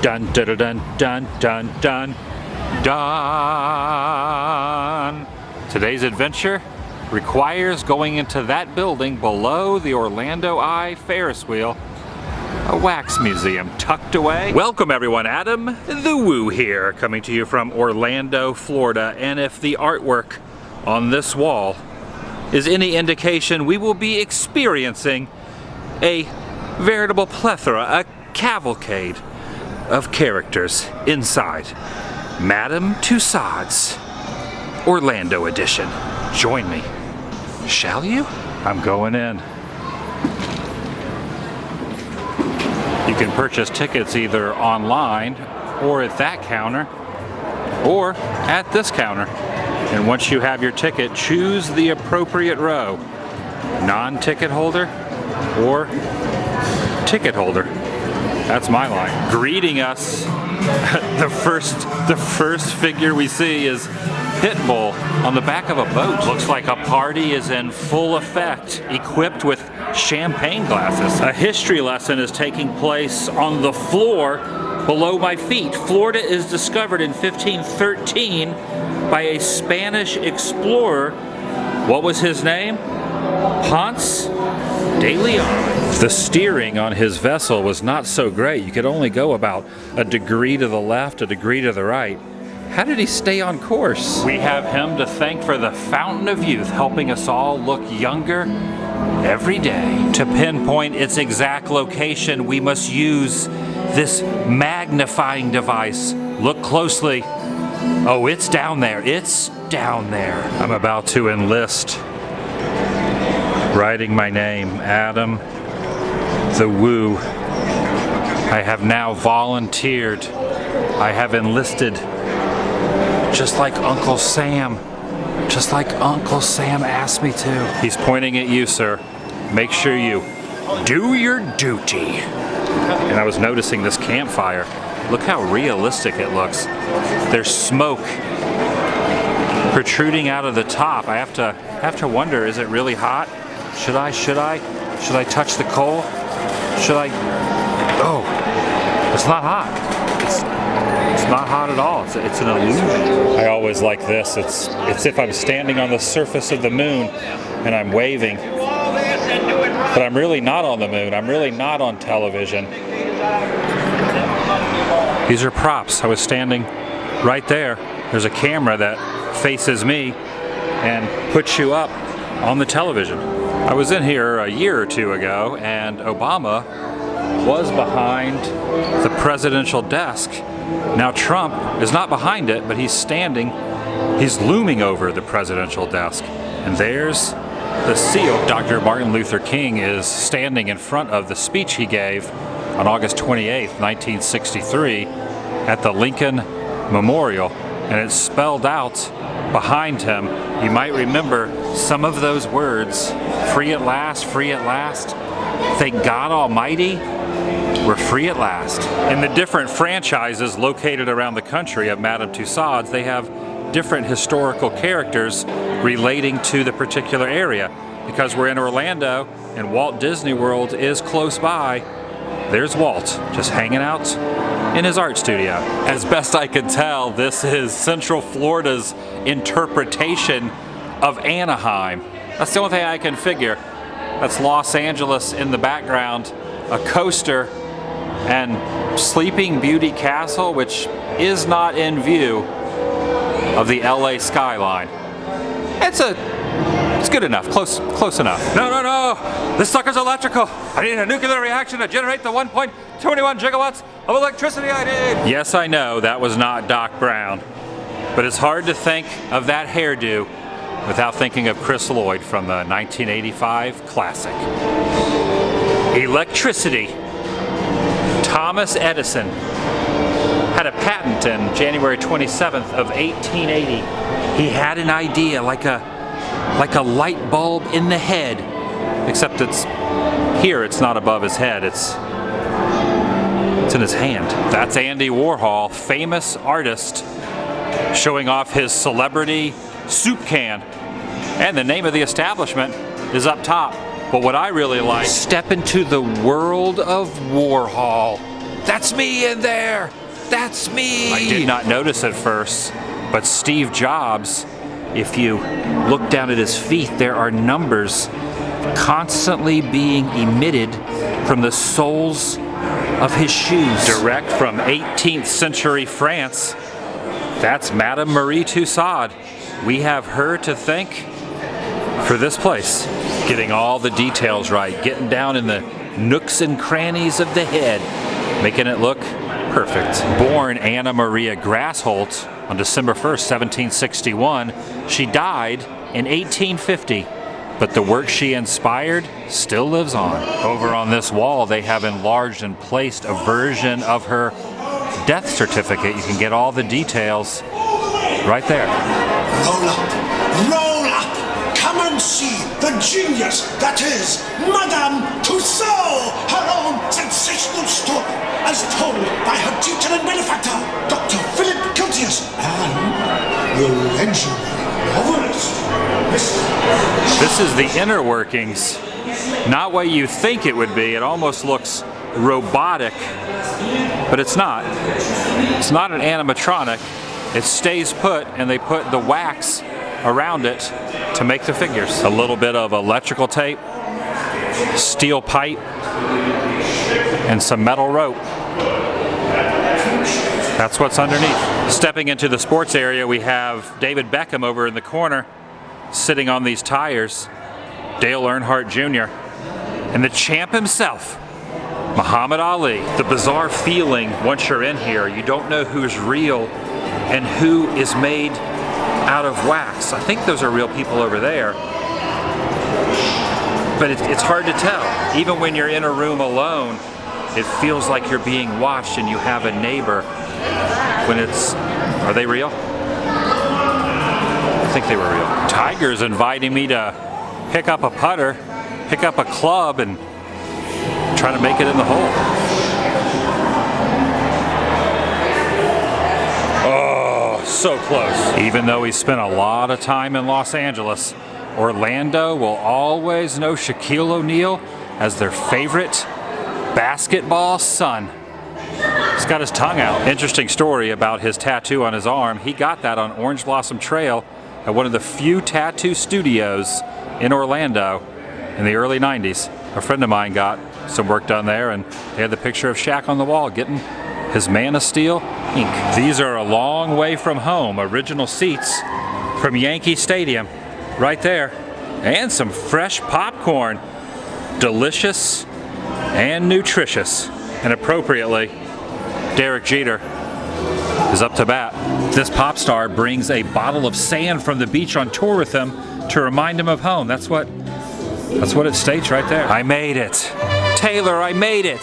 Dun dun dun dun dun dun dun. Today's adventure requires going into that building below the Orlando Eye Ferris wheel, a wax museum tucked away. Welcome everyone, Adam the Woo here, coming to you from Orlando, Florida. And if the artwork on this wall is any indication, we will be experiencing a veritable plethora, a cavalcade of characters inside Madame Tussauds Orlando edition. Join me, shall you? I'm going in. You can purchase tickets either online or at that counter or at this counter. And once you have your ticket, choose the appropriate row. Non-ticket holder or ticket holder. That's my line. Greeting us, the first figure we see is Pitbull on the back of a boat. Looks like a party is in full effect, equipped with champagne glasses. A history lesson is taking place on the floor below my feet. Florida is discovered in 1513 by a Spanish explorer. What was his name? Ponce de Leon. The steering on his vessel was not so great. You could only go about a degree to the left, a degree to the right. How did he stay on course? We have him to thank for the fountain of youth, helping us all look younger every day. To pinpoint its exact location, we must use this magnifying device. Look closely. Oh, it's down there. It's down there. I'm about to enlist. Writing my name, Adam the Woo. I have now volunteered. I have enlisted. Just like Uncle Sam. Just like Uncle Sam asked me to. He's pointing at you, sir. Make sure you do your duty. And I was noticing this campfire. Look how realistic it looks. There's smoke protruding out of the top. I have to wonder, is it really hot? Should I touch the coal? Should I? Oh, it's not hot. It's not hot at all. It's an illusion. I always like this. It's if I'm standing on the surface of the moon and I'm waving. But I'm really not on the moon. I'm really not on television. These are props. I was standing right there. There's a camera that faces me and puts you up on the television. I was in here a year or two ago and Obama was behind the presidential desk. Now Trump is not behind it, but he's standing, he's looming over the presidential desk. And there's the seal. Dr. Martin Luther King is standing in front of the speech he gave on August 28th, 1963 at the Lincoln Memorial. And it's spelled out behind him. You might remember some of those words. Free at last, free at last. Thank God Almighty, we're free at last. In the different franchises located around the country of Madame Tussauds, they have different historical characters relating to the particular area. Because we're in Orlando and Walt Disney World is close by, there's Walt just hanging out in his art studio. As best I can tell, this is Central Florida's interpretation of Anaheim. That's the only thing I can figure. That's Los Angeles in the background, a coaster, and Sleeping Beauty Castle, which is not in view of the LA skyline. It's good enough, close enough. No, this sucker's electrical. I need a nuclear reaction to generate the 1.21 gigawatts of electricity I need. Yes, I know, that was not Doc Brown. But it's hard to think of that hairdo without thinking of Chris Lloyd from the 1985 classic. Electricity. Thomas Edison had a patent in January 27th of 1880. He had an idea like a light bulb in the head, except it's not above his head, it's in his hand. That's Andy Warhol, famous artist, showing off his celebrity soup can. And the name of the establishment is up top. But what I really like, step into the world of Warhol. That's me in there! That's me! I did not notice at first, but Steve Jobs, if you look down at his feet, there are numbers constantly being emitted from the soles of his shoes. Direct from 18th century France. That's Madame Marie Tussauds. We have her to thank for this place. Getting all the details right, getting down in the nooks and crannies of the head, making it look perfect. Born Anna Maria Grassholt on December 1st, 1761, she died in 1850. But the work she inspired still lives on. Over on this wall, they have enlarged and placed a version of her death certificate. You can get all the details right there. Roll up, roll up! Come and see the genius that is Madame Tussauds, her own sensational story, as told by her teacher and benefactor, Dr. Philip Curtius, and the legendary novelist. This is the inner workings, not what you think it would be. It almost looks robotic, but it's not. It's not an animatronic. It stays put, and they put the wax around it to make the figures. A little bit of electrical tape, steel pipe, and some metal rope. That's what's underneath. Stepping into the sports area, we have David Beckham over in the corner, sitting on these tires, Dale Earnhardt Jr., and the champ himself, Muhammad Ali. The bizarre feeling once you're in here, you don't know who's real and who is made out of wax. I think those are real people over there, but it's hard to tell. Even when you're in a room alone, it feels like you're being watched and you have a neighbor. Are they real? I think they were real. Tiger's inviting me to pick up a putter, pick up a club, and try to make it in the hole. Oh, so close. Even though he spent a lot of time in Los Angeles, Orlando will always know Shaquille O'Neal as their favorite basketball son. He's got his tongue out. Interesting story about his tattoo on his arm. He got that on Orange Blossom Trail at one of the few tattoo studios in Orlando in the early 90s. A friend of mine got some work done there, and they had the picture of Shaq on the wall getting his Man of Steel ink. These are a long way from home. Original seats from Yankee Stadium right there. And some fresh popcorn. Delicious and nutritious. And appropriately, Derek Jeter is up to bat. This pop star brings a bottle of sand from the beach on tour with him to remind him of home. That's what it states right there. I made it. Taylor, I made it.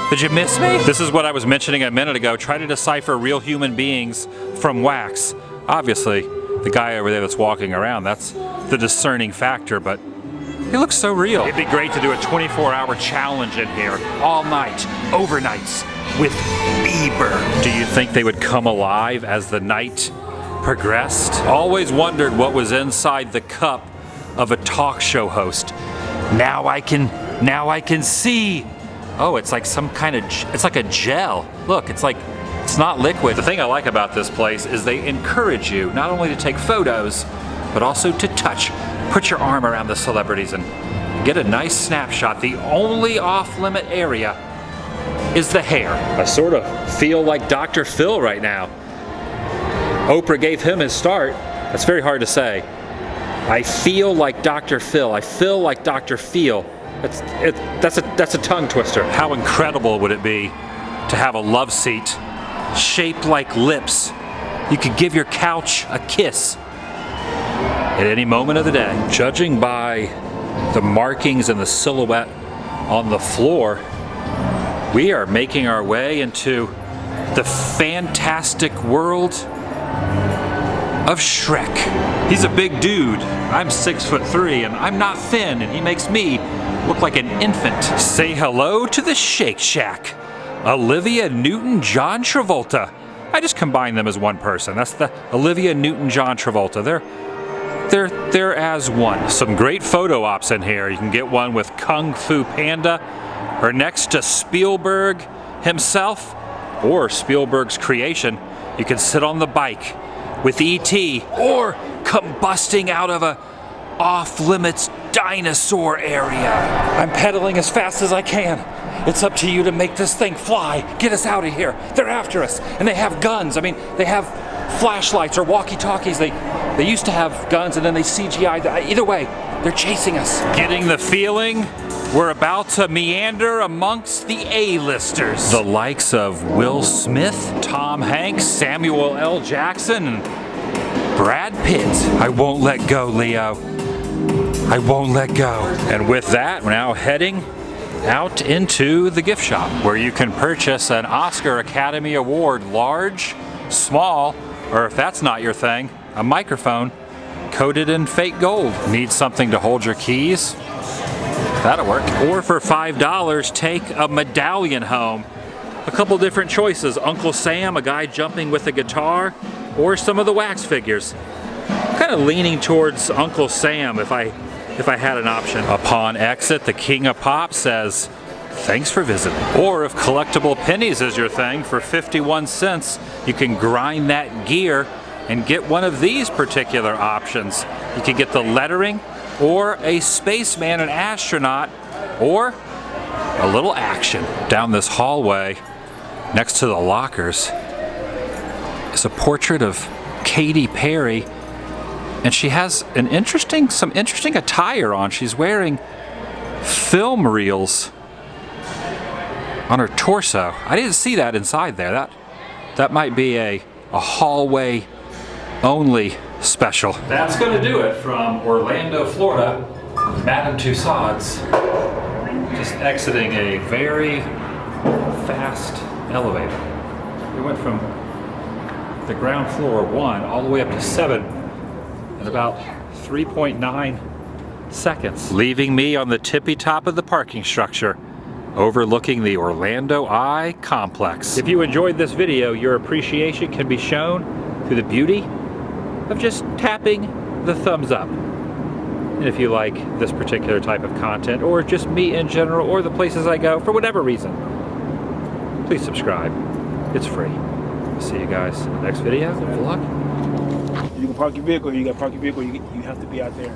Did you miss me? This is what I was mentioning a minute ago. Try to decipher real human beings from wax. Obviously, the guy over there that's walking around, that's the discerning factor, but he looks so real. It'd be great to do a 24-hour challenge in here, all night, overnights, with Bieber. Do you think they would come alive as the night progressed? Always wondered what was inside the cup of a talk show host. Now I can see. Oh, it's like some kind of, it's like a gel. Look, it's not liquid. The thing I like about this place is they encourage you not only to take photos, but also to touch. Put your arm around the celebrities and get a nice snapshot. The only off-limit area is the hair. I sort of feel like Dr. Phil right now. Oprah gave him his start. That's very hard to say. I feel like Dr. Phil. I feel like Dr. Phil. That's a tongue twister. How incredible would it be to have a love seat shaped like lips? You could give your couch a kiss at any moment of the day. Judging by the markings and the silhouette on the floor, we are making our way into the fantastic world of Shrek. He's a big dude. I'm 6'3" and I'm not thin, and he makes me look like an infant. Say hello to the Shake Shack. Olivia Newton-John Travolta. I just combined them as one person. That's the Olivia Newton-John Travolta. They're as one. Some great photo ops in here. You can get one with Kung Fu Panda, or next to Spielberg himself or Spielberg's creation. You can sit on the bike with E.T. or combusting out of a off-limits dinosaur area. I'm pedaling as fast as I can. It's up to you to make this thing fly. Get us out of here. They're after us, and they have guns. I mean, they have flashlights or walkie-talkies. They used to have guns, and then they CGI'd. Either way, they're chasing us. Getting the feeling we're about to meander amongst the A-listers. The likes of Will Smith, Tom Hanks, Samuel L. Jackson, and Brad Pitt. I won't let go, Leo. I won't let go. And with that, we're now heading out into the gift shop, where you can purchase an Oscar Academy Award large, small, or if that's not your thing, a microphone coated in fake gold. Need something to hold your keys? That'll work. Or for $5, take a medallion home. A couple different choices. Uncle Sam, a guy jumping with a guitar, or some of the wax figures. I'm kind of leaning towards Uncle Sam if I had an option. Upon exit, the King of Pop says, "Thanks for visiting." Or if collectible pennies is your thing, for 51 cents, you can grind that gear and get one of these particular options. You can get the lettering, or a spaceman, an astronaut, or a little action. Down this hallway, next to the lockers, is a portrait of Katy Perry, and she has some interesting attire on. She's wearing film reels on her torso. I didn't see that inside there. That might be a hallway only special. That's going to do it from Orlando, Florida. Madame Tussauds, just exiting a very fast elevator. We went from the ground floor 1 all the way up to 7 in about 3.9 seconds. Leaving me on the tippy top of the parking structure, overlooking the Orlando Eye complex. If you enjoyed this video, your appreciation can be shown through the beauty of just tapping the thumbs up. And if you like this particular type of content, or just me in general, or the places I go, for whatever reason, please subscribe. It's free. See you guys in the next video. Vlog. You can park your vehicle. You got to park your vehicle. You have to be out there.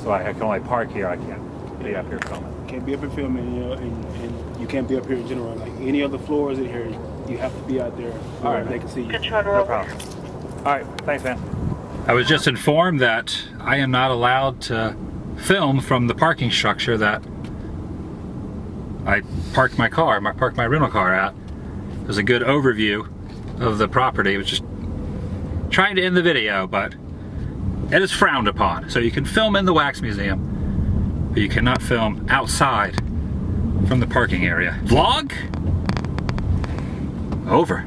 So I can only park here. I can't be up here filming. Can't be up here filming, you know, and you can't be up here in general. Like any other floors in here, you have to be out there where they can see you. No problem. All right, thanks, man. I was just informed that I am not allowed to film from the parking structure that I parked my rental car at. There's a good overview of the property. I was just trying to end the video, but it is frowned upon. So you can film in the Wax Museum, but you cannot film outside from the parking area. Vlog over.